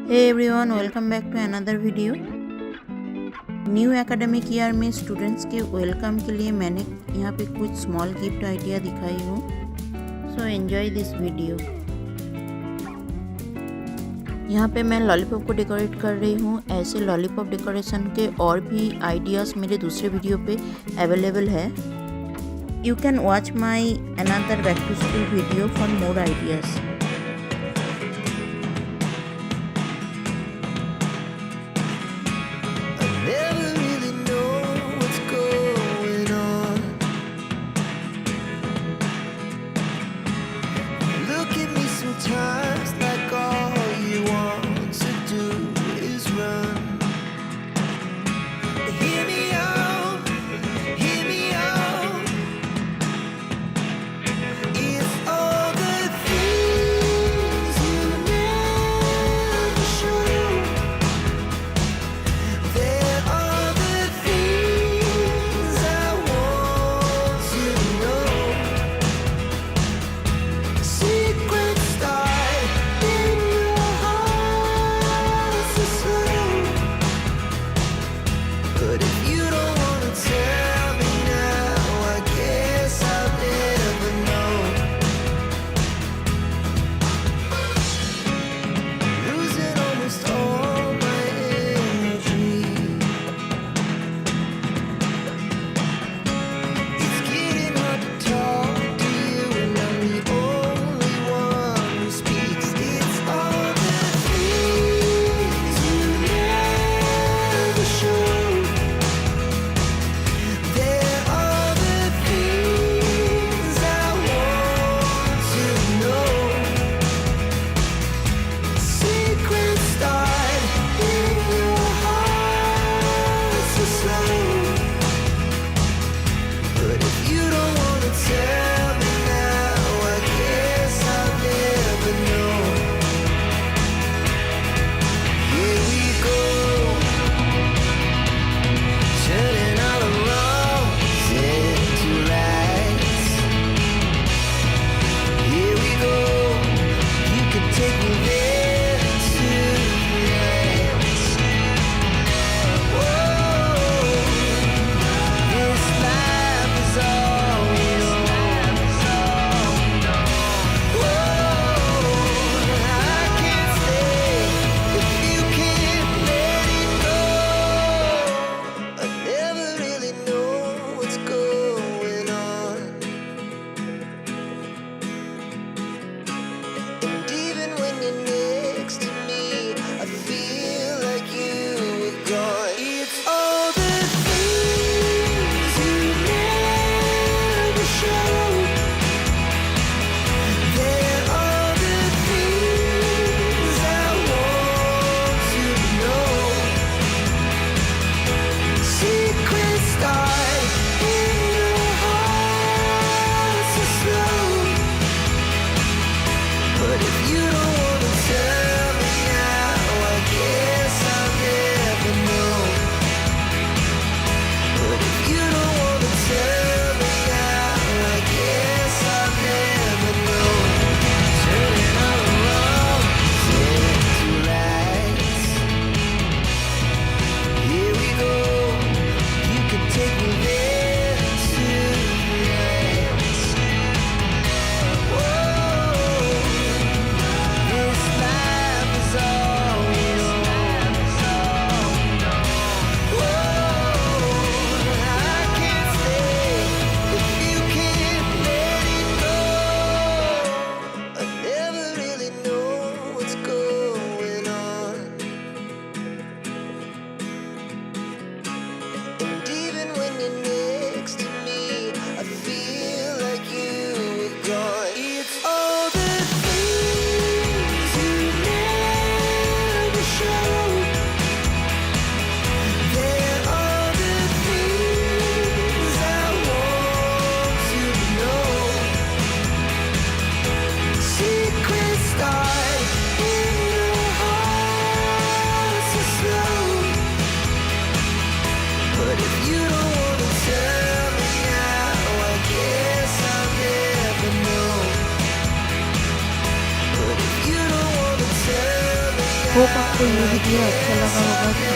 Hey everyone, welcome back to another video। New academic year में students के welcome के लिए मैंने यहाँ पे कुछ स्मॉल गिफ्ट आइडिया दिखाई हूँ। So enjoy this video. यहाँ पे मैं लॉलीपॉप को डेकोरेट कर रही हूँ। ऐसे लॉलीपॉप डेकोरेशन के और भी आइडियाज़ मेरे दूसरे वीडियो पे अवेलेबल है। You can watch my another back to school video for more ideas. Never really know what's going on. Look at me sometimes like all you want to do is run. Hear me out, hear me out. If all the things आपको ये video अच्छा लगा होगा तो